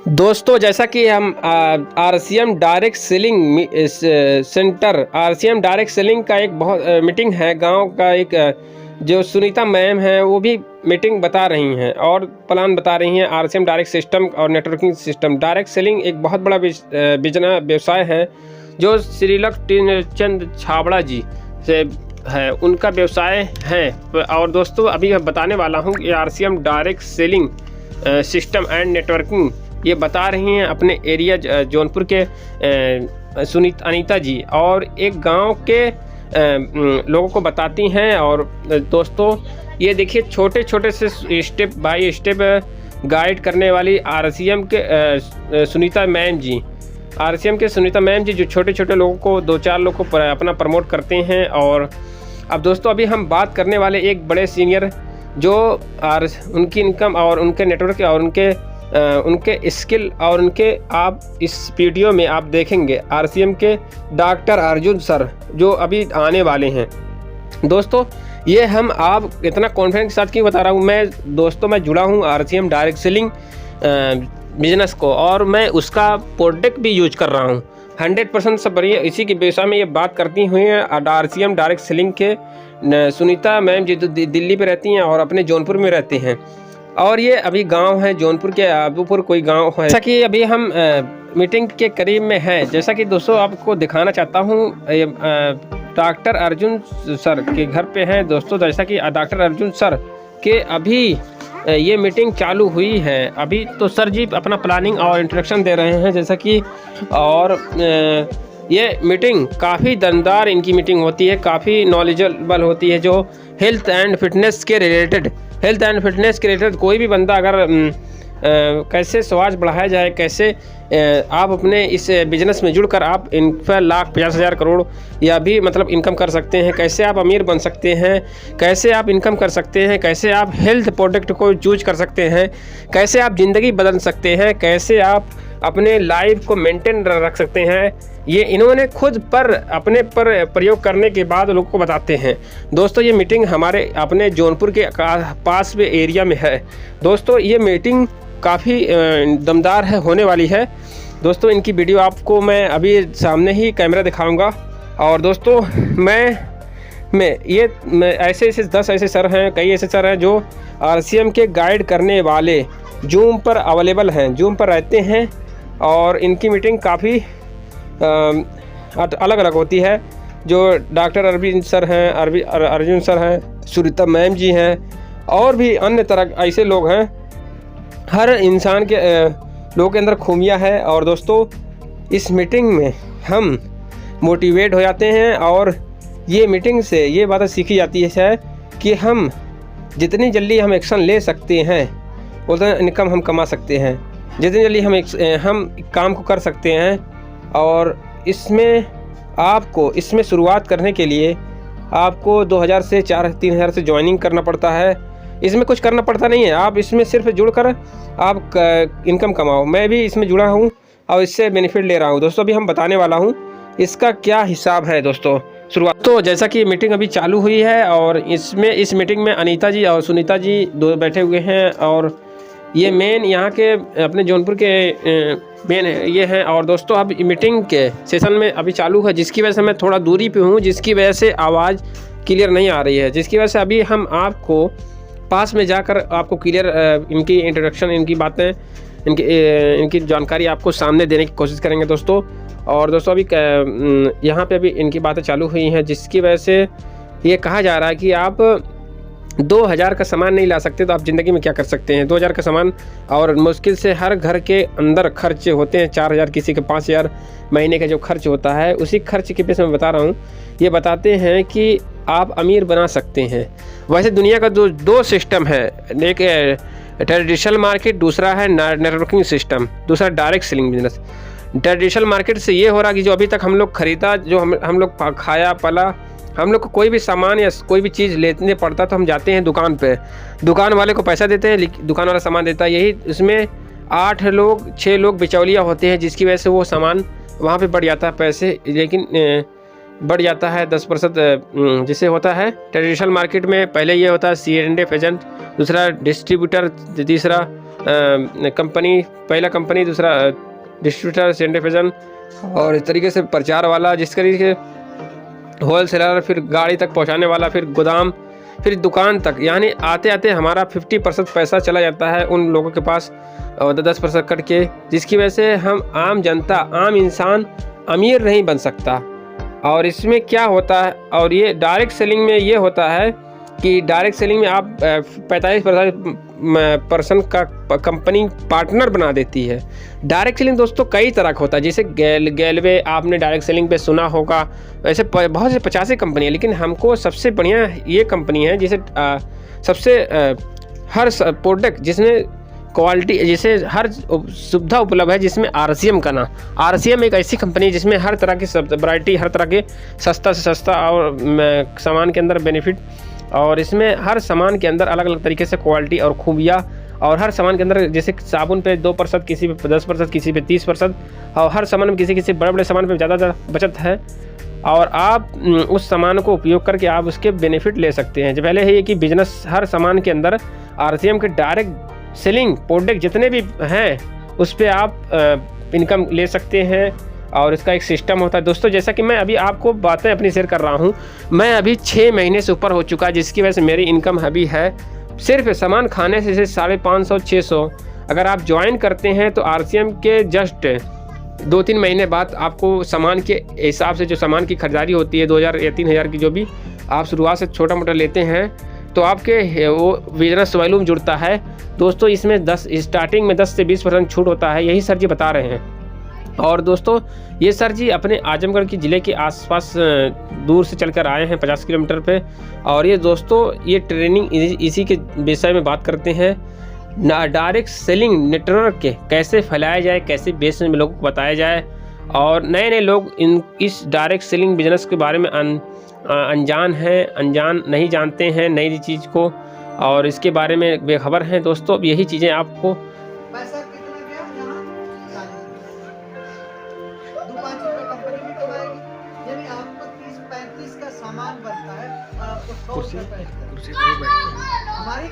दोस्तों, जैसा कि हम RCM direct selling centre RCM direct selling का एक बहुत मीटिंग है गांव का एक जो सुनीता मैम है वो भी मीटिंग बता रही हैं और प्लान बता रही हैं। आरसीएम डायरेक्ट सिस्टम और नेटवर्किंग सिस्टम डायरेक्ट सेलिंग एक बहुत बड़ा बिजनेस व्यवसाय है जो श्रीलक चंद छाबड़ा जी से है, उनका व्यवसाय है। और दोस्तों, अभी मैं बताने वाला हूँ कि RCM direct selling system and networking ये बता रही हैं अपने एरिया जौनपुर के अनीता जी, और एक गांव के लोगों को बताती हैं। और दोस्तों, ये देखिए छोटे छोटे से स्टेप बाय स्टेप गाइड करने वाली आरसीएम के सुनीता मैम जी, आरसीएम के सुनीता मैम जी जो छोटे छोटे लोगों को 2-4 लोगों को अपना प्रमोट करते हैं। और अब दोस्तों, अभी हम बात करने वाले एक बड़े सीनियर जो उनकी इनकम और उनके नेटवर्क और उनके स्किल और उनके आप इस वीडियो में आप देखेंगे आरसीएम के डॉक्टर अर्जुन सर जो अभी आने वाले हैं। दोस्तों, ये हम आप इतना कॉन्फिडेंस के साथ क्यों बता रहा हूँ, मैं जुड़ा हूँ आरसीएम डायरेक्ट सेलिंग बिजनेस को और मैं उसका प्रोडक्ट भी यूज कर रहा हूँ 100% सब बढ़िया। इसी के विषय में ये बात करती हुई हैं आरसीएम डायरेक्ट सेलिंग के सुनीता मैम जी जो दिल्ली पे रहती हैं और अपने जौनपुर में रहते हैं। और ये अभी गांव है जौनपुर के आबूपुर कोई गांव है। जैसा कि अभी हम मीटिंग के करीब में हैं, जैसा कि दोस्तों आपको दिखाना चाहता हूँ डॉक्टर अर्जुन सर के घर पे हैं। दोस्तों, जैसा कि डॉक्टर अर्जुन सर के अभी ये मीटिंग चालू हुई है। अभी तो सर जी अपना प्लानिंग और इंट्रोडक्शन दे रहे हैं जैसा कि, और ये मीटिंग काफ़ी दमदार इनकी मीटिंग होती है, काफ़ी नॉलेजेबल होती है जो हेल्थ एंड फिटनेस के रिलेटेड कोई भी बंदा अगर कैसे स्वास्थ्य बढ़ाया जाए, कैसे आप अपने इस बिज़नेस में जुड़कर आप इन पर लाख 50,000 करोड़ या भी मतलब इनकम कर सकते हैं, कैसे आप अमीर बन सकते हैं, कैसे आप इनकम कर सकते हैं, कैसे आप हेल्थ प्रोडक्ट को चूज कर सकते हैं, कैसे आप ज़िंदगी बदल सकते हैं, कैसे आप अपने लाइफ को मेंटेन रख सकते हैं, ये इन्होंने खुद पर अपने पर प्रयोग करने के बाद लोगों को बताते हैं। दोस्तों, ये मीटिंग हमारे अपने जौनपुर के पास में एरिया में है। दोस्तों, ये मीटिंग काफ़ी दमदार है होने वाली है। दोस्तों, इनकी वीडियो आपको मैं अभी सामने ही कैमरा दिखाऊंगा। और दोस्तों, मैं ऐसे 10 ऐसे सर हैं, कई ऐसे सर हैं जो आरसीएम के गाइड करने वाले जूम पर अवेलेबल हैं, जूम पर रहते हैं। और इनकी मीटिंग काफ़ी अलग अलग होती है। जो डॉक्टर अरविंद सर हैं, अर्जुन सर हैं, सुनीता मैम जी हैं और भी अन्य तरह ऐसे लोग हैं। हर इंसान के लोगों के अंदर खूबियाँ है। और दोस्तों, इस मीटिंग में हम मोटिवेट हो जाते हैं और ये मीटिंग से ये बात सीखी जाती है कि हम जितनी जल्दी हम एक्शन ले सकते हैं उतना इनकम हम कमा सकते हैं, जितनी जल्दी हम काम को कर सकते हैं। और इसमें शुरुआत करने के लिए आपको 2000 से 3,000 से ज्वाइनिंग करना पड़ता है। इसमें कुछ करना पड़ता नहीं है, आप इसमें सिर्फ जुड़कर आप इनकम कमाओ। मैं भी इसमें जुड़ा हूँ और इससे बेनिफिट ले रहा हूँ। दोस्तों, अभी हम बताने वाला हूँ इसका क्या हिसाब है। दोस्तों, शुरुआत तो जैसा कि मीटिंग अभी चालू हुई है और इस मीटिंग में अनीता जी और सुनीता जी दो बैठे हुए हैं। और ये मेन यहाँ के अपने जौनपुर के मेन ये हैं। और दोस्तों, अब मीटिंग के सेशन में अभी चालू है, जिसकी वजह से मैं थोड़ा दूरी पे हूँ, जिसकी वजह से आवाज़ क्लियर नहीं आ रही है, जिसकी वजह से अभी हम आपको पास में जाकर आपको क्लियर इनकी इंट्रोडक्शन, इनकी बातें, इनकी जानकारी आपको सामने देने की कोशिश करेंगे दोस्तों। और दोस्तों, अभी यहाँ पे अभी इनकी बातें चालू हुई हैं, जिसकी वजह से ये कहा जा रहा है कि आप 2000 का सामान नहीं ला सकते तो आप ज़िंदगी में क्या कर सकते हैं। 2000 का सामान, और मुश्किल से हर घर के अंदर खर्चे होते हैं 4000, किसी के 5000 महीने का जो खर्च होता है, उसी खर्च के बेस में बता रहा हूँ। ये बताते हैं कि आप अमीर बना सकते हैं। वैसे दुनिया का दो सिस्टम है, एक ट्रेडिशनल मार्केट, दूसरा है नेटवर्किंग सिस्टम, दूसरा direct selling business. Traditional market से ये हो रहा कि जो अभी तक हम लोग खरीदा, जो हम लोग खाया पला, हम लोग को कोई भी सामान या कोई भी चीज़ लेने पड़ता तो हम जाते हैं दुकान पे, दुकान वाले को पैसा देते हैं, दुकान वाला सामान देता है। यही इसमें 6 लोग बिचौलिया होते हैं, जिसकी वजह से वो सामान वहाँ पे बढ़ जाता है पैसे, लेकिन बढ़ जाता है 10% जिससे होता है। ट्रेडिशनल मार्केट में पहले ये होता है C&F एजेंट, दूसरा डिस्ट्रीब्यूटर, तीसरा कंपनी, पहला कंपनी, दूसरा डिस्ट्रीब्यूटर, सेकेंड डिवीज़न, और इस तरीके से प्रचार वाला, जिस तरीके होलसेलर, फिर गाड़ी तक पहुंचाने वाला, फिर गोदाम, फिर दुकान तक। यानी आते आते हमारा 50% पैसा चला जाता है उन लोगों के पास, और 10% कट के, जिसकी वजह से हम आम जनता, आम इंसान अमीर नहीं बन सकता। और इसमें क्या होता है, और ये डायरेक्ट सेलिंग में ये होता है कि डायरेक्ट सेलिंग में आप 45% का कंपनी पार्टनर बना देती है। डायरेक्ट सेलिंग दोस्तों कई तरह का होता है, जैसे गैलवे आपने डायरेक्ट सेलिंग पे सुना होगा, ऐसे बहुत से 50 कंपनी है, लेकिन हमको सबसे बढ़िया ये कंपनी है जिसे सबसे हर प्रोडक्ट जिसमें क्वालिटी, जिसे हर सुविधा उपलब्ध है, जिसमें RCM का नाम। RCM एक ऐसी कंपनी है जिसमें हर तरह की वैरायटी, हर तरह के सस्ता से सस्ता और सामान के अंदर बेनिफिट, और इसमें हर सामान के अंदर अलग अलग तरीके से क्वालिटी और खूबियाँ, और हर सामान के अंदर जैसे साबुन पे 2%, किसी पे 10%, किसी पे 30%, और हर सामान में किसी बड़े बड़े सामान पे ज़्यादा बचत है, और आप उस सामान को उपयोग करके आप उसके बेनिफिट ले सकते हैं। जो पहले है ये कि बिजनेस, हर सामान के अंदर RCM के डायरेक्ट सेलिंग प्रोडक्ट जितने भी हैं उस पर आप इनकम ले सकते हैं, और इसका एक सिस्टम होता है। दोस्तों जैसा कि मैं अभी आपको बातें अपनी शेयर कर रहा हूँ, मैं अभी 6 महीने से ऊपर हो चुका है, जिसकी वजह से मेरी इनकम अभी है सिर्फ सामान खाने से 550-600। अगर आप ज्वाइन करते हैं तो RCM के जस्ट 2-3 महीने बाद आपको सामान के हिसाब से, जो सामान की खरीदारी होती है 2000 या 3000 की, जो भी आप शुरुआत से छोटा मोटा लेते हैं, तो आपके वो बिजनेस वॉल्यूम जुड़ता है। दोस्तों इसमें स्टार्टिंग में 10 से 20% छूट होता है, यही सर जी बता रहे हैं। और दोस्तों ये सर जी अपने आजमगढ़ की ज़िले के आसपास दूर से चलकर आए हैं 50 किलोमीटर पे, और ये दोस्तों ये ट्रेनिंग इसी के विषय में बात करते हैं, डायरेक्ट सेलिंग नेटवर्क के कैसे फैलाया जाए, कैसे बेस में लोगों को बताया जाए, और नए नए लोग इस डायरेक्ट सेलिंग बिजनेस के बारे में अनजान नहीं जानते हैं नई चीज़ को, और इसके बारे में बेखबर हैं। दोस्तों यही चीज़ें आपको पैसा कितना गया यहाँ 2-5 रुपए कंपनी भी कमाएगी, यानी आपको 30-35 का सामान बनता है और आपको 100 रुपए। हमारे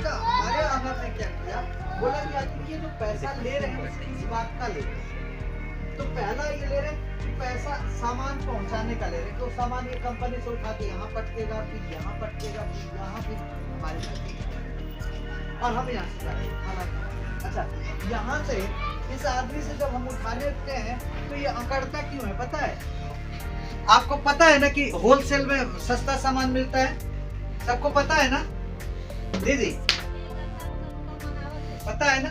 ऑनर ने क्या किया, बोला कि आखिर ये जो पैसा ले रहे हैं उसकी इस बात का ले रहे हैं, तो पहला ये ले रहे हैं कि पैसा सामान पहुंचाने का ले रहे हैं, तो सामान ये कंपनी से उठा के यहाँ पटकेगा, फिर यहाँ पटकेगा, फिर यहाँ, फिर हमारे साथ, और हम यहाँ से जाएंगे। अच्छा, यहाँ से इस आदमी से जब हम उठाने उठते हैं तो ये अकड़ता क्यों है पता है? आपको पता है ना कि होलसेल में सस्ता सामान मिलता है, सबको पता है ना दीदी, पता है ना?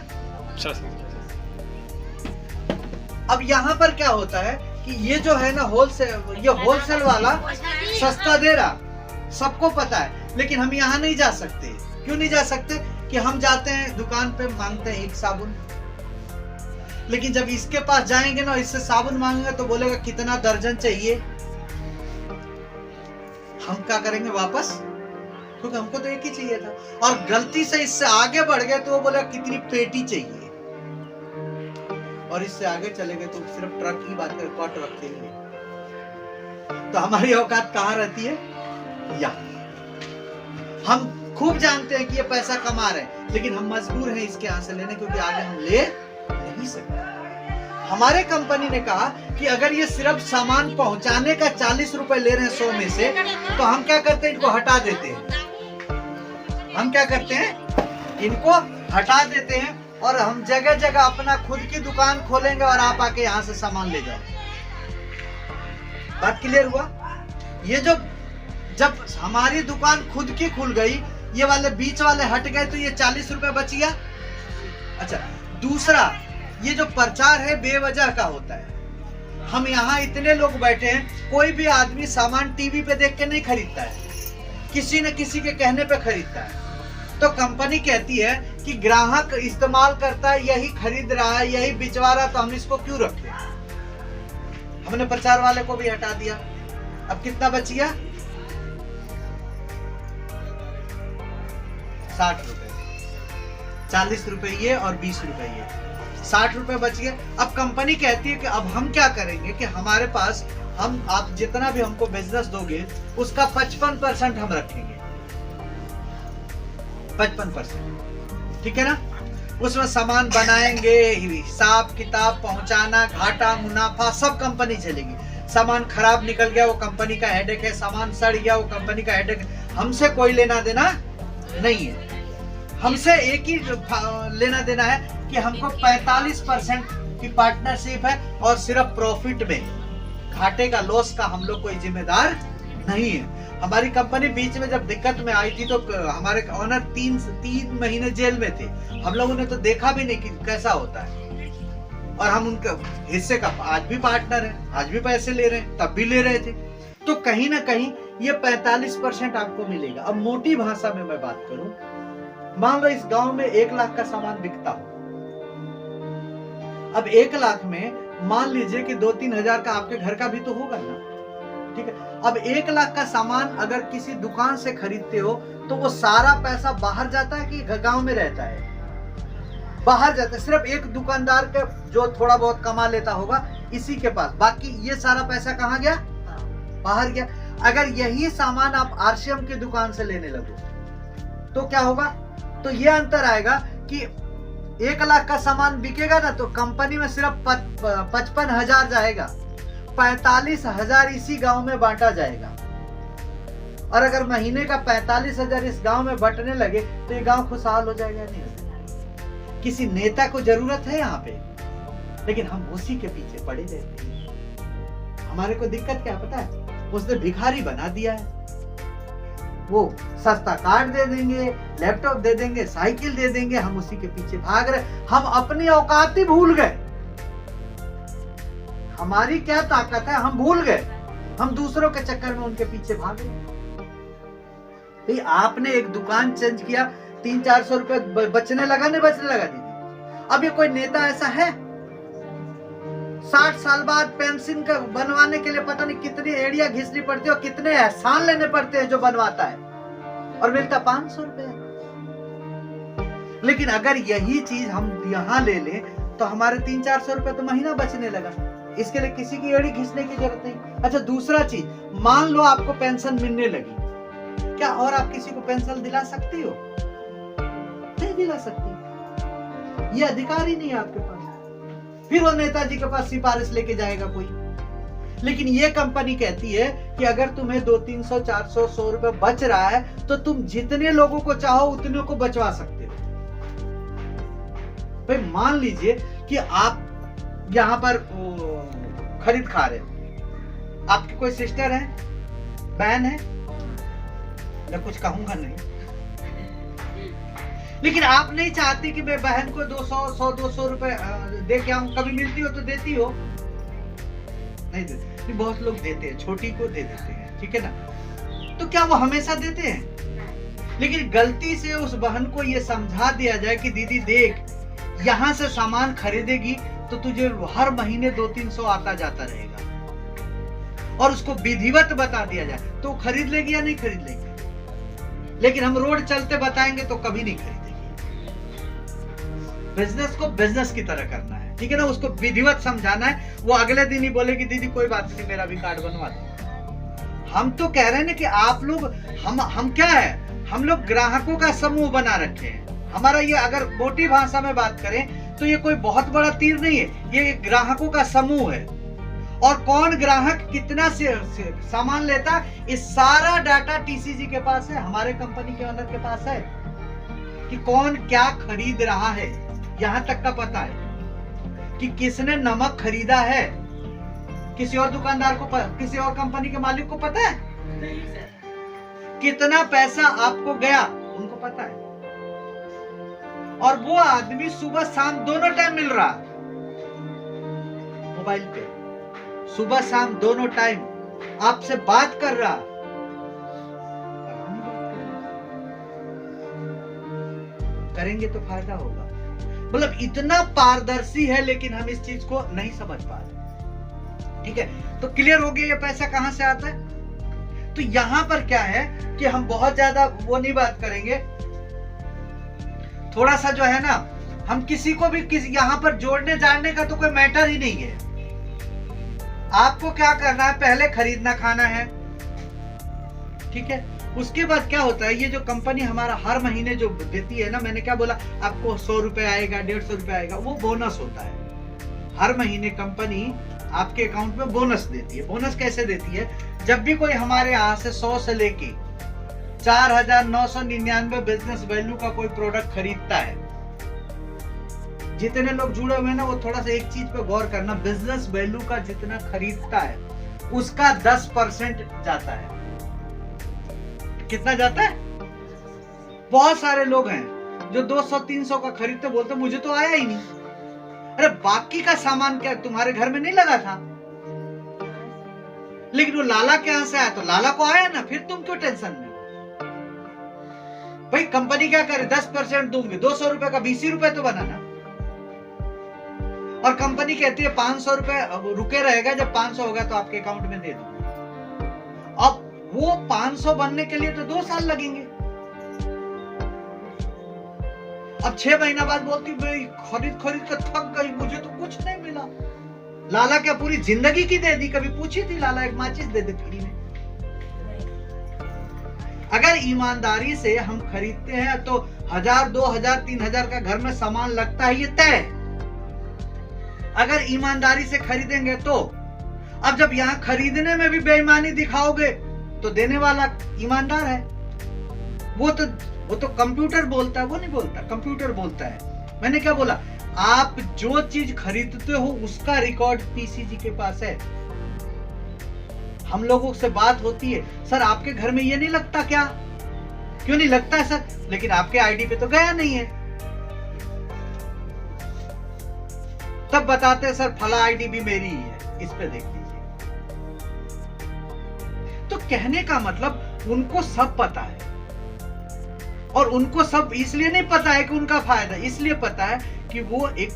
अब यहाँ पर क्या होता है कि ये जो है ना होलसेल वाला सस्ता दे रहा, सबको पता है, लेकिन हम यहाँ नहीं जा सकते। क्यों नहीं जा सकते? कि हम जाते हैं दुकान पे, मांगते हैं एक साबुन, लेकिन जब इसके पास जाएंगे ना, इससे साबुन मांगेंगे तो बोलेगा कितना दर्जन चाहिए। हम क्या करेंगे वापस, क्योंकि हमको तो एक ही चाहिए था, और गलती से इससे आगे बढ़ गए तो वो बोलेगा कितनी पेटी चाहिए, और इससे आगे चले गए तो सिर्फ ट्रक की बात कर, कट रखेंगे। तो हमारी औकात कहाँ रहती है? यहाँ। हम खूब जानते हैं कि ये पैसा कमा रहे हैं, लेकिन हम मजबूर हैं इसके यहाँ से लेने, क्योंकि आगे हम ले नहीं सकते। हमारे कंपनी ने कहा कि अगर ये सिर्फ सामान पहुंचाने का 40 रुपए ले रहे हैं 100 में से, तो हम क्या करते हैं, इनको हटा देते हैं। हम क्या करते हैं, इनको हटा देते हैं, और हम जगह जगह अपना खुद की दुकान खोलेंगे, और आप आके यहाँ से सामान ले जाओ। बात क्लियर हुआ? ये जब हमारी दुकान खुद की खुल गई, ये वाले बीच वाले हट गए, तो ये 40 रुपए बच गया। अच्छा, दूसरा ये जो प्रचार है बेवजह का होता है। हम यहाँ इतने लोग बैठे हैं, कोई भी आदमी सामान टीवी पे देख के नहीं खरीदता है, किसी न किसी के कहने पे खरीदता है। तो कंपनी कहती है कि ग्राहक इस्तेमाल करता है, यही खरीद रहा है, यही बिचवा रहा, तो हम इसको क्यों रखें? हमने प्रचार वाले को भी हटा दिया। अब कितना बच गया? 60 रुपए, 40 रुपए ये और 20 रुपए ये, 60 रुपए बच गए। अब कंपनी कहती है कि अब हम क्या करेंगे कि हमारे पास आप जितना भी हमको बिजनेस दोगे उसका 55% हम रखेंगे, 55%, ठीक है ना? उसमें सामान बनाएंगे, हिसाब किताब पहुंचाना, घाटा मुनाफा सब कंपनी झेलेगी। सामान खराब निकल गया वो कंपनी का हेडेक है, सामान सड़ गया वो कंपनी का हेडेक है। हमसे कोई लेना देना नहीं है। हमसे एक ही लेना देना है कि हमको 45% की पार्टनरशिप है और सिर्फ प्रॉफिट में, घाटे का लॉस का हम लोग कोई जिम्मेदार नहीं है। हमारी कंपनी बीच में जब दिक्कत में आई थी तो हमारे ओनर 3 महीने जेल में थे। हम लोगों ने तो देखा भी नहीं कि कैसा होता है, और हम उनके हिस्से का आज भी पार्टनर है, आज भी पैसे ले रहे हैं, तब भी ले रहे थे। तो कहीं ना कहीं ये 45% आपको मिलेगा। अब मोटी भाषा में मैं बात करूं, मान लो इस गांव में 1 लाख का सामान बिकता हो। अब 1 लाख में मान लीजिए कि 2-3 हजार का आपके घर का भी तो होगा ना, ठीक है। अब 1 लाख का सामान अगर किसी दुकान से खरीदते हो तो वो सारा पैसा बाहर जाता है कि गांव में रहता है? बाहर जाता है। सिर्फ एक दुकानदार के जो थोड़ा बहुत कमा लेता होगा इसी के पास, बाकी ये सारा पैसा कहाँ गया? बाहर गया। अगर यही सामान आप आरसीएम की दुकान से लेने लगो तो क्या होगा? तो ये अंतर आएगा कि 1 लाख का सामान बिकेगा ना तो कंपनी में सिर्फ 55,000 जाएगा, 45,000 इसी गांव में बांटा जाएगा। और अगर महीने का 45,000 इस गांव में बंटने लगे तो ये गांव खुशहाल हो जाएगा। नहीं, किसी नेता को जरूरत है यहाँ पे, लेकिन हम उसी के पीछे पड़े रहते हैं। हमारे को दिक्कत क्या पता है? उसने भिखारी बना दिया है। वो सस्ता कार्ड दे देंगे, लैपटॉप दे देंगे, साइकिल दे देंगे, हम उसी के पीछे भाग रहे। हम अपनी औकात ही भूल गए। हमारी क्या ताकत है हम भूल गए। हम दूसरों के चक्कर में उनके पीछे भाग रहे। आपने एक दुकान चेंज किया, 300-400 रुपए बचने लगा, नहीं बचने लगा दीदी? अब ये कोई नेता ऐसा है? 60 साल बाद पेंशन का बनवाने के लिए पता नहीं कितनी एड़ियां घिसनी पड़ती है और कितने एहसान लेने पड़ते हैं जो बनवाता है, और मिलता 500 रुपए। लेकिन अगर यही चीज हम यहाँ ले लें तो हमारे 300-400 रुपए तो महीना बचने लगा। इसके लिए किसी की एड़ी घिसने की जरूरत नहीं। अच्छा, दूसरा चीज, मान लो आपको पेंशन मिलने लगी, क्या और आप किसी को पेंशन दिला सकती हो? नहीं दिला सकती। ये अधिकार ही नहीं है आपके पास। फिर वो नेताजी के पास सिफारिश लेके जाएगा कोई। लेकिन ये कंपनी कहती है कि अगर तुम्हें 200, 300, 400, 100 रुपए बच रहा है तो तुम जितने लोगों को चाहो उतने को बचवा सकते हो। भाई मान लीजिए कि आप यहाँ पर खरीद खा रहे हो, आपकी कोई सिस्टर है, बहन है, मैं कुछ कहूंगा नहीं, लेकिन आप नहीं चाहती कि मैं बहन को 200 रुपए दे के आऊं। कभी मिलती हो तो देती हो? नहीं देते। बहुत लोग देते हैं, छोटी को दे देते हैं, ठीक है ना। तो क्या वो हमेशा देते हैं? लेकिन गलती से उस बहन को ये समझा दिया जाए कि दीदी देख, यहाँ से सामान खरीदेगी तो तुझे हर महीने 200-300 आता जाता रहेगा, और उसको विधिवत बता दिया जाए तो खरीद लेगी या नहीं खरीद लेगी। लेकिन हम रोड चलते बताएंगे तो कभी नहीं खरीदेगी। बिजनेस को बिजनेस की तरह करना है, ठीक है ना। उसको विधिवत समझाना है। वो अगले दिन ही बोलेगी दीदी कोई बात नहीं, मेरा भी कार्ड बनवा दो। हम तो कह रहे हैं ना कि आप लोग, हम क्या है, हम लोग ग्राहकों का समूह बना रखे हैं। हमारा ये, अगर मोटी भाषा में बात करें तो ये कोई बहुत बड़ा तीर नहीं है, ये ग्राहकों का समूह है। और कौन ग्राहक कितना से सामान लेता, इस सारा डाटा टीसीजी के पास है, हमारे कंपनी के ओनर के पास है, कि कौन क्या खरीद रहा है। यहां तक का पता है कि किसने नमक खरीदा है। किसी और दुकानदार को, किसी और कंपनी के मालिक को पता है? कितना पैसा आपको गया उनको पता है। और वो आदमी सुबह शाम दोनों टाइम मिल रहा मोबाइल पे, सुबह शाम दोनों टाइम आपसे बात कर रहा। करेंगे तो फायदा होगा। मतलब इतना पारदर्शी है, लेकिन हम इस चीज को नहीं समझ पा रहे, ठीक है। तो क्लियर हो गया ये पैसा कहां से आता है। तो यहां पर क्या है कि हम बहुत ज्यादा वो नहीं बात करेंगे, थोड़ा सा जो है ना, हम किसी को भी यहां पर जोड़ने जानने का तो कोई मैटर ही नहीं है। आपको क्या करना है, पहले खरीदना खाना है, ठीक है। उसके बाद क्या होता है, ये जो कंपनी हमारा हर महीने जो देती है ना, मैंने क्या बोला आपको 100 रुपए आएगा, 150 रुपए आएगा, वो बोनस होता है। हर महीने कंपनी आपके अकाउंट में बोनस देती है। बोनस कैसे देती है, जब भी कोई हमारे यहाँ से 100 से लेके 4,999 बिजनेस वैल्यू का कोई प्रोडक्ट खरीदता है, जितने लोग जुड़े हुए हैं ना, वो थोड़ा सा एक चीज पे गौर करना, बिजनेस वैल्यू का जितना खरीदता है उसका 10% जाता है। कितना जाता है? बहुत सारे लोग हैं जो 200-300 का खरीदते, बोलते मुझे तो आया ही नहीं। अरे बाकी का सामान क्या तुम्हारे घर में नहीं लगा था? लेकिन वो लाला के यहां से आया तो लाला को आया ना, फिर तुम क्यों टेंशन में? भाई कंपनी क्या करे, 10% दूंगी, 200 रुपए का 20 रुपए तो बनाना। और कंपनी कहती है 500 रुपए रुके रहेगा, जब 500 होगा तो आपके अकाउंट में दे दूंगा। अब वो 500 बनने के लिए तो 2 साल लगेंगे। अब 6 महीना बाद बोलती भाई खरीद कर थक गई, मुझे तो कुछ नहीं मिला। लाला क्या पूरी जिंदगी की दे दी? कभी पूछी थी लाला एक माचिस दे दे फ्री में? अगर ईमानदारी से हम खरीदते हैं तो 1000, 2000, 3000 का घर में सामान लगता है, ये तय। अगर ईमानदारी से खरीदेंगे तो। अब जब यहां खरीदने में भी बेईमानी दिखाओगे तो देने वाला ईमानदार है। वो तो कंप्यूटर बोलता है, वो नहीं बोलता, कंप्यूटर बोलता है। मैंने क्या बोला, आप जो चीज खरीदते हो उसका रिकॉर्ड पीसीजी के पास है। हम लोगों से बात होती है, सर आपके घर में ये नहीं लगता क्या? क्यों नहीं लगता है सर? लेकिन आपके आईडी पे तो गया नहीं है। तब बताते हैं सर फला आईडी भी मेरी ही है, इस पे देख लीजिए। तो कहने का मतलब उनको सब पता है, और उनको सब इसलिए नहीं पता है कि उनका फायदा, इसलिए पता है कि वो एक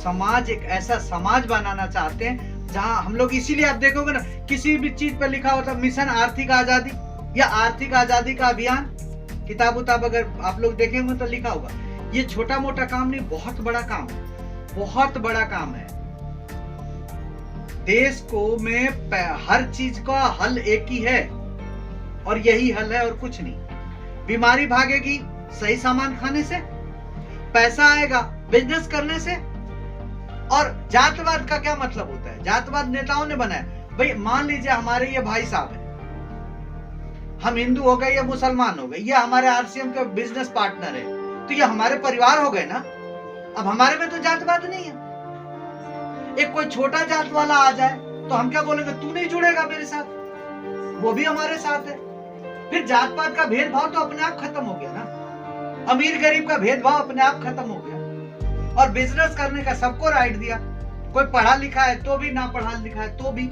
समाज, एक ऐसा समाज बनाना चाहते हैं जहां हम लोग, इसीलिए आप देखोगे ना किसी भी चीज पर लिखा होता मिशन आर्थिक आजादी या आर्थिक आजादी का अभियान, किताब उताब अगर आप लोग देखेंगे तो लिखा होगा। ये छोटा मोटा काम नहीं, बहुत बड़ा काम है, बहुत बड़ा काम है। देश को में हर चीज का हल एक ही है, और यही हल है और कुछ नहीं। बीमारी भागेगी सही सामान खाने से, पैसा आएगा बिजनेस करने से। और जातवाद का क्या मतलब होता है? जातवाद नेताओं ने बनाया। भाई मान लीजिए हमारे ये भाई साहब हैं, हम हिंदू हो गए या मुसलमान हो गए, ये हमारे आरसीएम के बिजनेस पार्टनर है, तो ये हमारे परिवार हो गए ना। अब हमारे में तो जातवाद नहीं है। एक कोई छोटा जात वाला आ जाए तो हम क्या बोलेंगे, तू नहीं जुड़ेगा मेरे साथ, वो भी हमारे साथ है। फिर जात पात का भेदभाव तो अपने आप खत्म हो गया ना। अमीर गरीब का भेदभाव अपने आप खत्म हो गया। और बिजनेस करने का सबको राइट दिया, कोई पढ़ा लिखा है तो भी, ना पढ़ा लिखा है तो भी।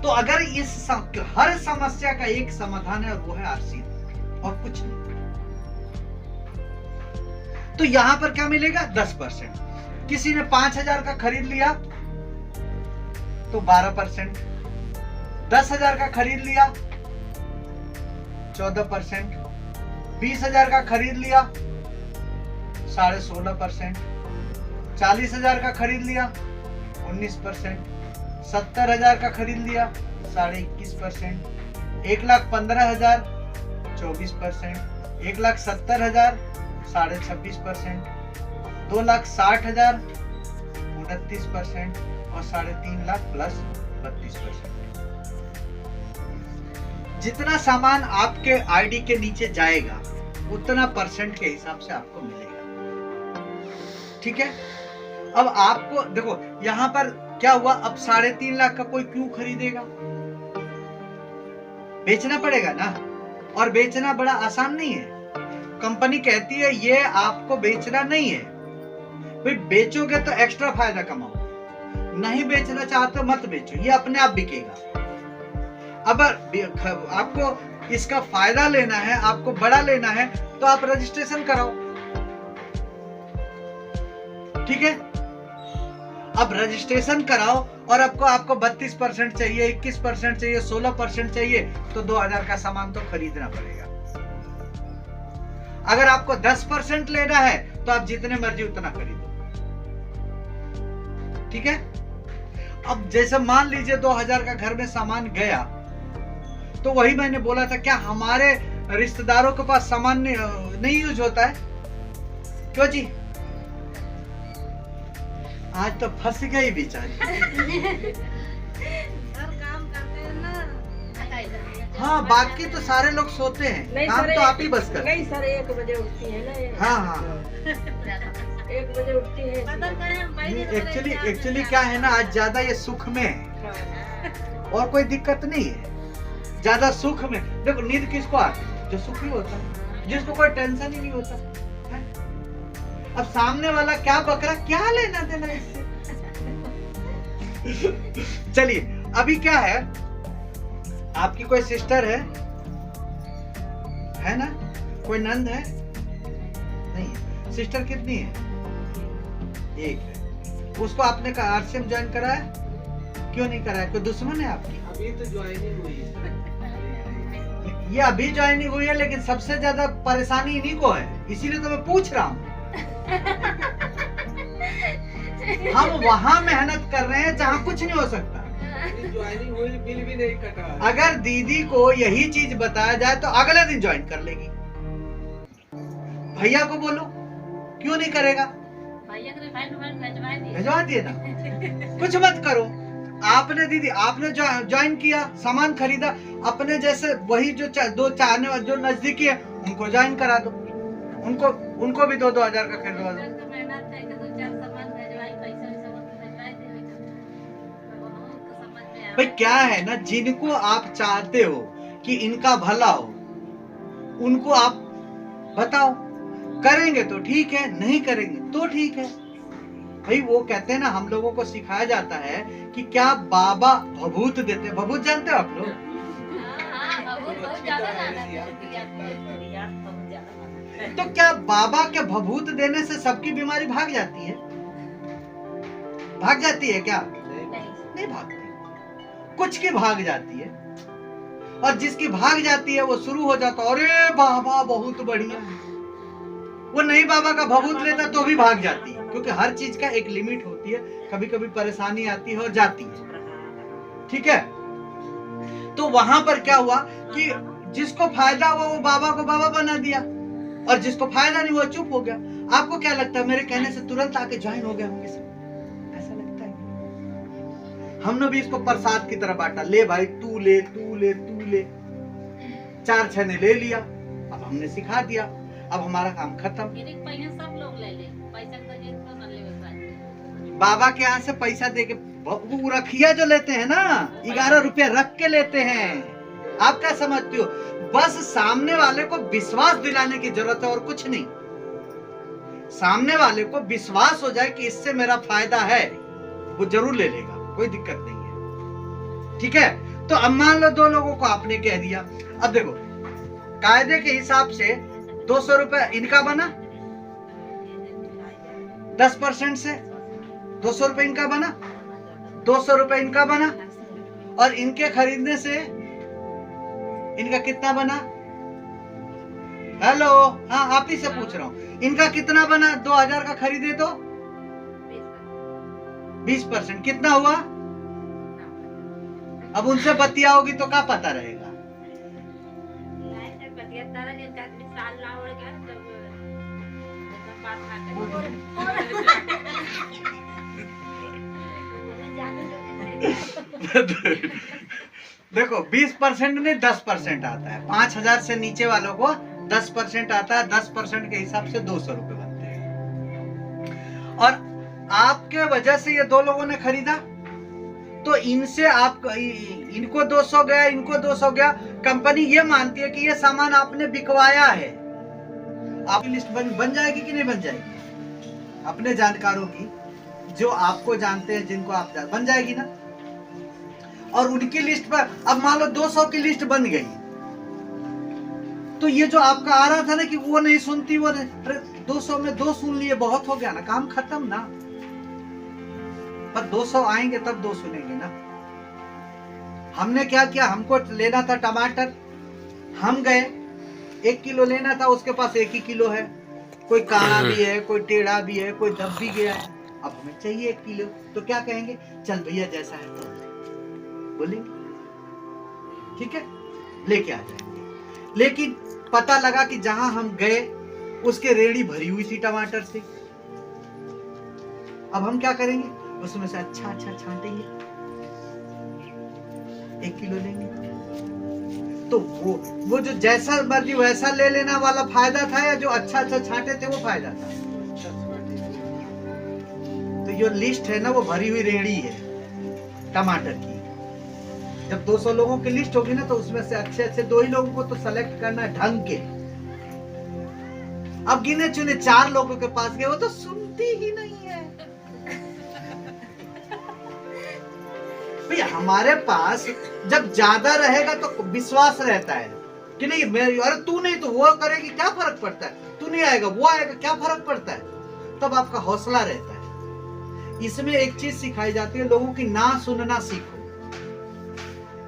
तो अगर इस हर समस्या का एक समाधान है और वो है आरसीएम, और कुछ नहीं। तो यहां पर क्या मिलेगा? 10%। किसी ने 5000 का खरीद लिया तो 12%, 10,000 का खरीद लिया 14%, 20,000 का खरीद लिया 16.5%, 40,000 का खरीद लिया 19%, 70,000 का खरीद लिया 21.5%, 1,15,000 24%, 1,70,000 26.5%, 2,60,000 29%, और 3.5 लाख प्लस 32%। जितना सामान आपके आईडी के नीचे जाएगा उतना परसेंट के हिसाब से आपको मिलेगा। ठीक है। अब आपको देखो यहां पर क्या हुआ, अब 3.5 लाख का कोई क्यों खरीदेगा? बेचना पड़ेगा ना, और बेचना बड़ा आसान नहीं है। कंपनी कहती है ये आपको बेचना नहीं है, भाई बेचोगे तो एक्स्ट्रा फायदा कमाओ, नहीं बेचना चाहते मत बेचो, ये अपने आप बिकेगा। अब आपको इसका फायदा लेना है, आपको बड़ा लेना है, तो आप रजिस्ट्रेशन कराओ। ठीक है। अब रजिस्ट्रेशन कराओ, और आपको 32% चाहिए, 21% चाहिए, 16% चाहिए, तो 2000 का सामान तो खरीदना पड़ेगा। अगर आपको 10% लेना है तो आप जितने मर्जी उतना खरीदो। ठीक है। अब जैसे मान लीजिए 2000 का घर में सामान गया, तो वही मैंने बोला था, क्या हमारे रिश्तेदारों के पास सामान नहीं यूज होता है? क्यों जी? आज तो फंस गई बेचारी। काम करते हैं ना। हाँ, बाकी तो सारे लोग सोते हैं, काम तो आप ही बस कर। नहीं सर, 1 बजे उठती है ना ये। हाँ, 1 बजे उठती है। एक्चुअली क्या है ना, आज ज्यादा ये सुख में है और कोई दिक्कत नहीं है। ज्यादा सुख में देखो, नींद किसको आती है? जो सुखी होता है, जिसको कोई टेंशन ही नहीं होता है? अब सामने वाला क्या बकरा, क्या लेना देना इससे। चलिए, अभी क्या है, आपकी कोई सिस्टर है ना? कोई नंद है? नहीं है। सिस्टर कितनी है? एक है। उसको आपने आरसीएम ज्वाइन कराया? क्यों नहीं कराया? कोई दुश्मन है आपकी? अभी तो ज्वाइनिंग हुई है। ये अभी ज्वाइनिंग हुई है, लेकिन सबसे ज्यादा परेशानी इन्हीं को है, इसीलिए तो मैं पूछ रहा हूँ। हम वहाँ मेहनत कर रहे हैं जहाँ कुछ नहीं हो सकता। ज्वाइनिंग हुई, बिल भी नहीं कटा। अगर दीदी को यही चीज बताया जाए तो अगले दिन ज्वाइन कर लेगी। भैया को बोलो, क्यों नहीं करेगा? भिजवा दिए ना, कुछ मत करो। आपने दीदी, आपने ज्वाइन किया, सामान खरीदा, अपने जैसे वही जो दो चाहने वाले जो नजदीकी है उनको ज्वाइन करा दो। उनको भी 2-2 हजार का खरीदवा दो। भाई क्या है ना, जिनको आप चाहते हो कि इनका भला हो, उनको आप बताओ। करेंगे तो ठीक है, नहीं करेंगे तो ठीक है। भाई वो कहते हैं ना, हम लोगों को सिखाया जाता है कि क्या बाबा भभूत देते हैं। भभूत जानते हो आप लोग? तो क्या बाबा के भभूत देने से सबकी बीमारी भाग जाती है? भाग जाती है क्या? नहीं भागती। कुछ की भाग जाती है, और जिसकी भाग जाती है वो शुरू हो जाता है, अरे बाबा बहुत बढ़िया है। वो नहीं बाबा का भभूत लेता तो भी भाग जाती है, क्योंकि हर चीज का एक लिमिट होती है। कभी कभी परेशानी आती है और जाती है, ठीक है? तो वहां पर क्या हुआ कि जिसको फायदा हुआ वो बाबा को बाबा बना दिया, और जिसको फायदा नहीं हुआ चुप हो गया। आपको क्या लगता है, मेरे कहने से तुरंत आके ज्वाइन हो गए होंगे सब? ऐसा लगता है? हमने भी इसको प्रसाद की तरह बांटा, ले भाई तू ले तू ले तू ले। 4 छने ले लिया, अब हमने सिखा दिया, अब हमारा काम खत्म। सब लोग ले ले, पैसा बाबा के यहाँ से पैसा दे के वो रखिया जो लेते हैं ना, 11 रुपया रख के लेते हैं। आप क्या समझते हो? बस सामने वाले को विश्वास दिलाने की जरूरत है और कुछ नहीं। सामने वाले को विश्वास हो जाए कि इससे मेरा फायदा है, वो जरूर ले लेगा, कोई दिक्कत नहीं है, ठीक है? तो अब मान लो 2 लोगों को आपने कह दिया। अब देखो, कायदे के हिसाब से 200 रुपए इनका बना, 10% से 200 रुपए इनका बना, 200 रुपए इनका बना, और इनके खरीदने से इनका कितना बना? हेलो, हाँ आप ही से पूछ रहा हूँ, इनका कितना बना? 2000 का खरीदे तो 20% कितना हुआ? अब उनसे बतियाओगी तो क्या पता रहेगा? देखो 20% नहीं 10% आता है। 5000 से नीचे वालों को 10% आता है। 10% के हिसाब से 200 रुपए बनते हैं। और आपके वजह से ये 2 लोगों ने खरीदा, तो इनसे आप इनको 200 गया, इनको 200 गया। कंपनी ये मानती है कि ये सामान आपने बिकवाया है। आपकी लिस्ट बन जाएगी कि नहीं बन जाएगी? अपने जानकारों की, जो आपको जानते हैं, जिनको आप बन जाएगी ना। और उनकी लिस्ट पर अब मान लो 200 की लिस्ट बन गई, तो ये जो आपका आ रहा था ना कि वो नहीं सुनती, वो 200 में 2 सुन लिए, बहुत हो गया ना, काम खत्म ना। पर 200 आएंगे तब 2 सुनेंगे ना। हमने क्या किया, हमको लेना था टमाटर, हम गए 1 किलो लेना था, उसके पास 1 ही किलो है। कोई काला भी है, कोई टेढ़ा भी है, कोई दब भी गया है। अब हमें चाहिए 1 किलो, तो क्या कहेंगे? चल भैया जैसा है तो बोलेंगे, ठीक है? लेके आ जाएंगे। लेकिन पता लगा कि जहां हम गए उसके रेड़ी भरी हुई थी टमाटर से। अब हम क्या करेंगे, उसमें से अच्छा अच्छा छांटेंगे, 1 किलो लेंगे। तो वो जो जैसा मर्जी वैसा ले लेना वाला फायदा था, या जो अच्छा अच्छा छांटे थे वो फायदा था? तो जो लिस्ट है ना वो भरी हुई रेड़ी है टमाटर की। जब 200 लोगों की लिस्ट होगी ना, तो उसमें से अच्छे अच्छे 2 ही लोगों को तो सेलेक्ट करना है ढंग के। अब गिने चुने 4 लोगों के पास गए, वो तो सुनती ही नहीं है। भाई हमारे पास जब ज्यादा रहेगा तो विश्वास रहता है कि नहीं मेरी, अरे तू नहीं तो वो करेगी, क्या फर्क पड़ता है, तू नहीं आएगा वो आएगा, क्या फर्क पड़ता है, तब आपका हौसला रहता है। इसमें एक चीज सिखाई जाती है, लोगों की ना सुनना सीखो।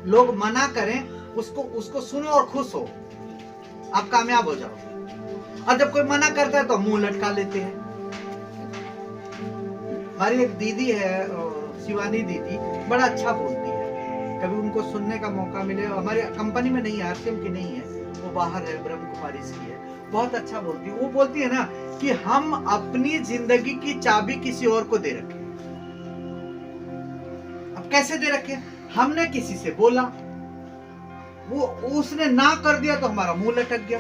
लोग मना करें उसको सुनो और खुश हो, आप कामयाब हो जाओ। और जब कोई मना करता है तो मुंह लटका लेते हैं। हमारी एक दीदी है, शिवानी दीदी, बड़ा अच्छा बोलती है। कभी उनको सुनने का मौका मिले, हमारी कंपनी में नहीं है, आरसीएम की नहीं है, वो बाहर है, ब्रह्म कुमारी की है, बहुत अच्छा बोलती है। वो बोलती है ना कि हम अपनी जिंदगी की चाबी किसी और को दे रखे। अब कैसे दे रखे? हमने किसी से बोला, वो उसने ना कर दिया तो हमारा मुंह लटक गया,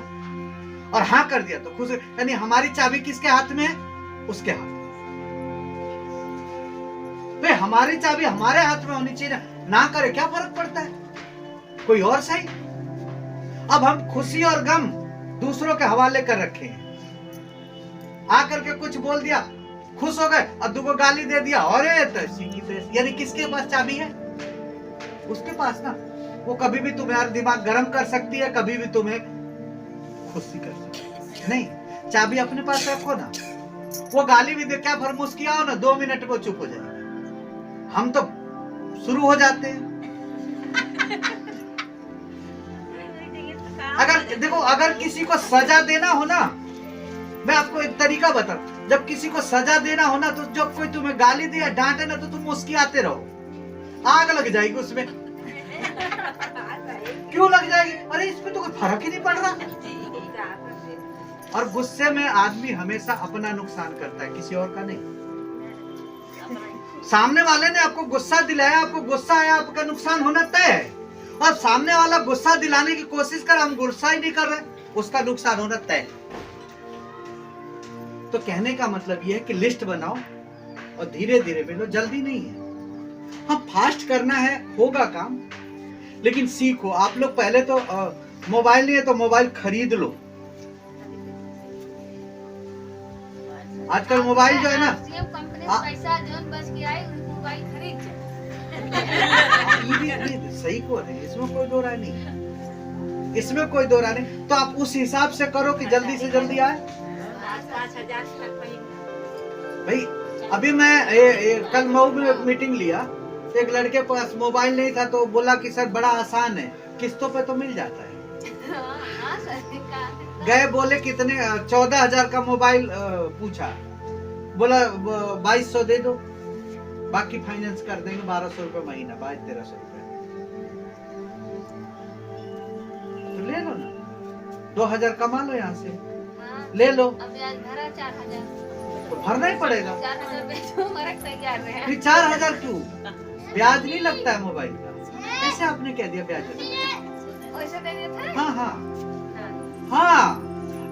और हाँ कर दिया तो खुश। यानी हमारी चाबी किसके हाथ में है? उसके हाथ में। भाई हमारी चाबी हमारे हाथ में होनी चाहिए ना करे क्या फर्क पड़ता है, कोई और सही। अब हम खुशी और गम दूसरों के हवाले कर रखे हैं। आकर के कुछ बोल दिया, खुश हो गए, और दूगो गाली दे दिया, अरे तैसी की तैसी। यानी किसके पास चाबी है? उसके पास ना। वो कभी भी तुम्हारा दिमाग गर्म कर सकती है, कभी भी तुम्हें खुशी कर सकती है। नहीं, चाबी अपने पास रखो ना। वो गाली भी दे, क्या फरमोश किया हो ना, 2 मिनट में चुप हो जाए। हम तो शुरू हो जाते हैं। अगर देखो, अगर किसी को सजा देना हो ना, मैं आपको एक तरीका बताऊं, जब किसी को सजा देना हो ना, तो जब कोई तुम्हें गाली दे या डांटे ना, तो तुम मुस्कुराते रहो, आग लग जाएगी उसमें। क्यों लग जाएगी? अरे इसमें तो कोई फर्क ही नहीं पड़ रहा। और गुस्से में आदमी हमेशा अपना नुकसान करता है, किसी और का नहीं। सामने वाले ने आपको गुस्सा दिलाया, आपको गुस्सा आया, आपका नुकसान होना तय है। और सामने वाला गुस्सा दिलाने की कोशिश कर, हम गुस्सा ही नहीं कर रहे, उसका नुकसान होना तय। तो कहने का मतलब यह है कि लिस्ट बनाओ और धीरे धीरे मिलो, जल्दी नहीं है। हाँ, फास्ट करना है, होगा काम, लेकिन सीखो। आप लोग पहले तो मोबाइल नहीं है तो मोबाइल खरीद लो। आजकल मोबाइल जो है ना, पैसा जो बच के आई मोबाइल खरीद ये सही को है, इसमें कोई दो राय नहीं, इसमें कोई दो राय नहीं। तो आप उस हिसाब से करो कि जल्दी से जल्दी आए। 5,000 तक भाई अभी मैं कल मऊ में एक मीटिंग लिया, तो एक लड़के के पास मोबाइल नहीं था, तो बोला कि सर बड़ा आसान है, किस्तों पे तो मिल जाता है। गए, बोले कितने, 14,000 का मोबाइल पूछा, बोला 2200 दे दो, बाकी फाइनेंस कर देंगे, 1200 रुपए महीना, 2200-1300 रुपए। तो ले लो ना, 2000 कमा लो यहाँ से, ले लो। अभी आज भरा 4,000, तो भरना ही पड़ेगा। 4,000 बेचो, मरक तैयार है। फिर 4,000 क्यों? ब्याज नहीं लगता है मोबाइल का। कैसे आपने कह दिया ब्याज लगता? वैसे दे दिया था। हाँ हाँ हाँ,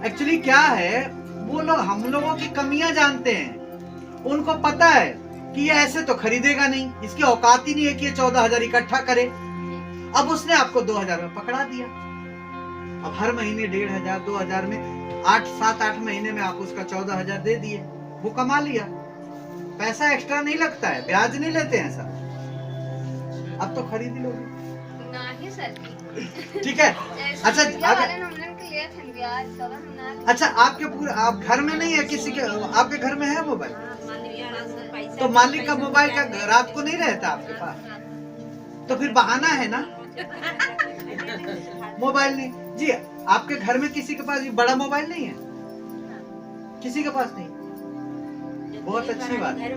एक्चुअली क्या है, वो लोग हम लोगों की कमियां जानते हैं। उनको पता है कि ये ऐसे तो खरीदेगा नहीं, इसकी औकात ही नहीं है कि ये 14,000 इकट्ठा करे। अब उसने आपको 2,000 में पकड़ा दिया। अब हर महीने 1,500 2,000 में 7-8 महीने में आप उसका 14,000 दे दिए, वो कमा लिया। पैसा एक्स्ट्रा नहीं लगता है, ब्याज नहीं लेते हैं सर। अब तो खरीद लोगे। नहीं सर, ठीक है। अच्छा अच्छा, आपके पूरे आप घर में नहीं है, किसी के आपके घर में है मोबाइल? तो मालिक का मोबाइल का रात को नहीं रहता आपके पास, तो फिर बहाना है ना, मोबाइल नहीं। जी आपके घर में किसी के पास ये बड़ा मोबाइल नहीं है? किसी के पास नहीं? बहुत अच्छी बात है।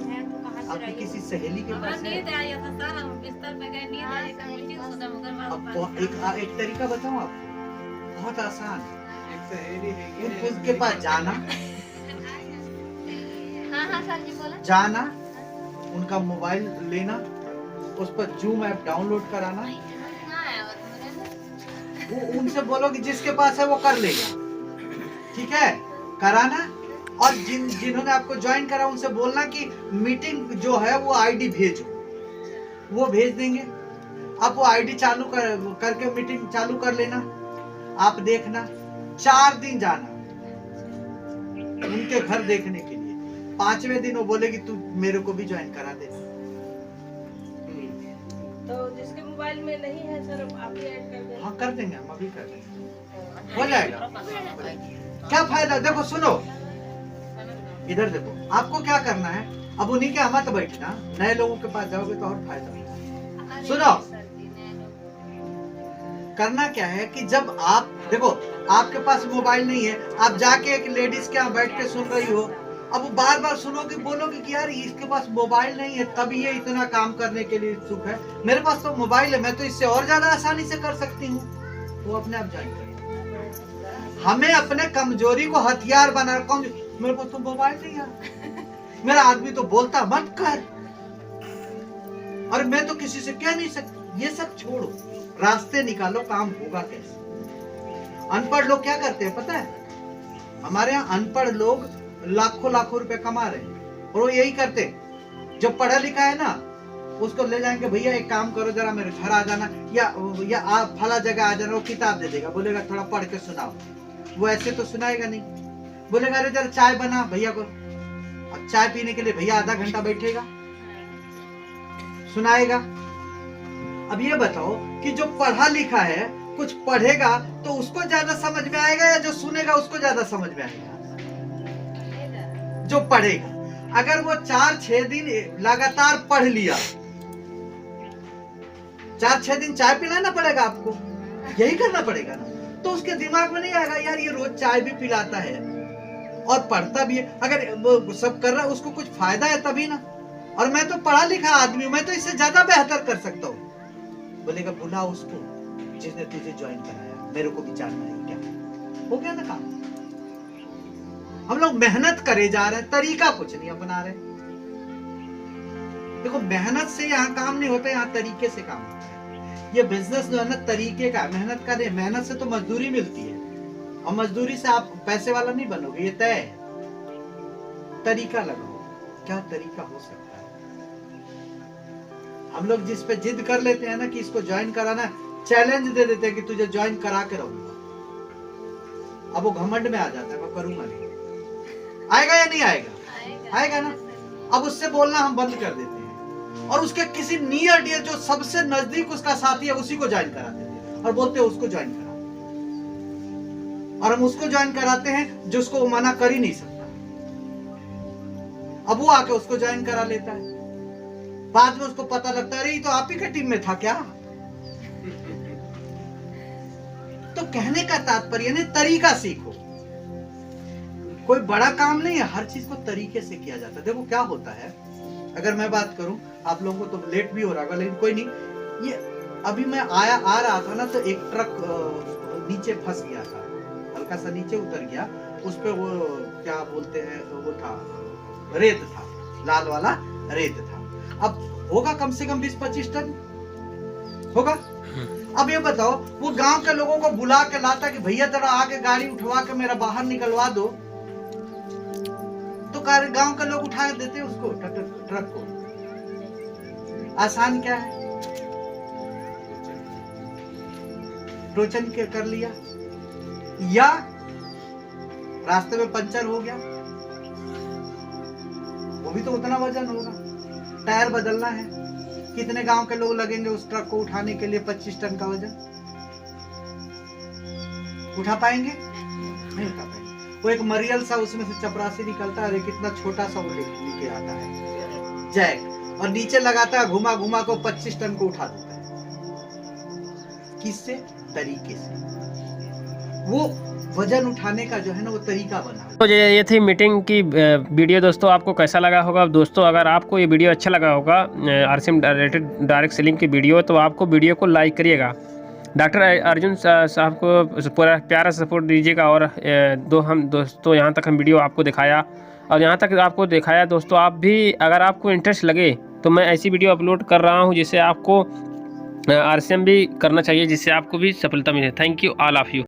आपकी किसी सहेली के हमारा पास है? नींद आया था सर, हम बिस्तर पे गए, नींद आई तो मीटिंग सुना मगर अब एक तरीका बताऊं आपको, बहुत आसान है। एक सहेली है उनके पास जाना, हाँ हाँ सर जी बोला। जाना, उनका मोबाइल लेना, उस पर जूम ऐप डाउनलोड कराना, हाँ आया वो तो मेरे वो उनसे बोलो कि जिसके पास है वो कर लेगा, ठीक है, कराना। और जिन्होंने आपको ज्वाइन करा उनसे बोलना कि मीटिंग जो है वो आईडी भेजो, वो भेज देंगे। आप वो आईडी चालू करके मीटिंग चालू कर लेना। आप देखना 4 दिन जाना उनके घर देखने के लिए, 5वें दिन वो बोलेगी तू मेरे को भी ज्वाइन करा दे। तो जिसके मोबाइल में नहीं है सर आप ही ऐड कर दें। हाँ कर देंगे, हम अभी कर देंगे, हो जाएगा। क्या फायदा, देखो सुनो, इधर देखो, आपको क्या करना है, अब उन्हीं के मत बैठना, नए लोगों के पास जाओगे तो और फायदा होगा। सुनो, करना क्या है कि जब आप देखो आपके पास मोबाइल नहीं है, आप जाके एक लेडीज के यहाँ बैठ के सुन रही हो, अब वो बार बार सुनोगे, बोलोगे कि यार इसके पास मोबाइल नहीं है तभी ये इतना काम करने के लिए इच्छुक है, मेरे पास तो मोबाइल है, मैं तो इससे और ज्यादा आसानी से कर सकती हूँ, वो अपने आप ज्वाइन करेगा। हमें अपने कमजोरी को हथियार बना, मेरे पास तो मोबाइल नहीं है, मेरा आदमी तो बोलता मत कर, और मैं तो किसी से कह नहीं सकती, ये सब छोड़ो, रास्ते निकालो, काम होगा कैसे। अनपढ़ लोग क्या करते हैं पता है, हमारे यहाँ अनपढ़ लोग लाखों लाखों रुपए कमा रहे हैं, और वो यही करते हैं, जो पढ़ा लिखा है ना उसको ले जाएंगे, भैया एक काम करो जरा मेरे घर आ जाना, या आप फला जगह आ जाना, वो किताब दे देगा, बोलेगा थोड़ा पढ़ के सुनाओ, वो ऐसे तो सुनाएगा नहीं, बोलेगा अरे जरा चाय बना भैया को, अब चाय पीने के लिए भैया आधा घंटा बैठेगा, सुनाएगा। अब ये बताओ कि जो पढ़ा लिखा है कुछ पढ़ेगा तो उसको ज्यादा समझ में आएगा या जो सुनेगा उसको ज्यादा समझ में आएगा? जो पढ़ेगा। अगर वो 4-6 दिन लगातार पढ़ लिया, 4-6 दिन चाय पिलाना पड़ेगा आपको, यही करना पड़ेगा ना, तो उसके दिमाग में नहीं आएगा यार ये रोज चाय भी पिलाता है और पढ़ता भी है, अगर वो सब कर रहा है उसको कुछ फायदा है तभी ना, और मैं तो पढ़ा लिखा आदमी हूं, मैं तो इससे ज्यादा बेहतर कर सकता हूँ, बोलेगा बुला उसको जिसने तुझे ज्वाइन कराया, मेरे को भी जानना है क्या, हो गया ना काम। हम लोग मेहनत करे जा रहे हैं, तरीका कुछ नहीं अपना रहे। देखो मेहनत से यहाँ काम नहीं होता, यहाँ तरीके से काम होता है। ये बिजनेस जो है ना तरीके का, मेहनत का नहीं, मेहनत से तो मजदूरी मिलती है, और मजदूरी से आप पैसे वाला नहीं बनोगे, ये तय है। तरीका लगाओ, क्या तरीका हो सकता है। हम लोग जिस पे जिद कर लेते हैं ना कि इसको ज्वाइन कराना, चैलेंज दे देते हैं कि तुझे ज्वाइन करा के रहूंगा, अब वो घमंड में आ जाता है, मैं करूंगा नहीं, आएगा या नहीं आएगा? आएगा ना। अब उससे बोलना हम बंद कर देते हैं, और उसके किसी नियर डियर जो सबसे नजदीक उसका साथी है उसी को ज्वाइन करा देते हैं, और बोलते हैं उसको ज्वाइन करा, और हम उसको ज्वाइन कराते हैं जो उसको मना कर ही नहीं सकता, अब वो आके उसको ज्वाइन करा लेता है, बाद में उसको पता लगता है अरे ये तो आप ही का टीम में था क्या। तो कहने का तात्पर्य नहीं, तरीका सीखो, कोई बड़ा काम नहीं है, हर चीज को तरीके से किया जाता है। देखो क्या होता है, अगर मैं बात करूं, आप लोगों को तो लेट भी हो रहा होगा लेकिन कोई नहीं, ये अभी मैं आ रहा था ना तो एक ट्रक नीचे फंस गया था, हल्का सा नीचे उतर गया, उस पे वो क्या बोलते हैं, वो था रेत था, लाल वाला रेत था, अब होगा कम से कम 20-25 टन होगा। अब ये बताओ वो गांव के लोगों को बुला के लाता कि भैया जरा आके गाड़ी उठवा के मेरा बाहर निकलवा दो, तो गांव के लोग उठा देते उसको, ट्रक को। आसान क्या है, टोचन के कर लिया, या रास्ते में पंचर हो गया, वो भी तो उतना वजन होगा, टायर बदलना है, कितने गांव के लोग लगेंगे उस ट्रक को उठाने के लिए? 25 टन का वजन उठा पाएंगे? नहीं उठा पाएंगे। वो एक मरियल सा उसमें से चपरासी निकलता है, कितना छोटा सा वो लेके आता है जैक, और नीचे लगाता है, घुमा घुमा को 25 टन को उठा देता है। किससे? तरीके से। वो वजन उठाने का जो है ना वो तरीका बना। तो ये थी मीटिंग की वीडियो दोस्तों। आपको कैसा लगा होगा दोस्तों? अगर आपको ये वीडियो अच्छा लगा होगा RCM डायरेक्ट सेलिंग की वीडियो, तो आपको वीडियो को लाइक करिएगा। डॉक्टर अर्जुन साहब को पूरा प्यारा सपोर्ट दीजिएगा। और हम दोस्तों यहाँ तक हम वीडियो आपको दिखाया और यहाँ तक आपको दिखाया दोस्तों। आप भी अगर आपको इंटरेस्ट लगे तो मैं ऐसी वीडियो अपलोड कर रहा हूँ जिससे आपको RCM भी करना चाहिए, जिससे आपको भी सफलता मिले। Thank you all of you.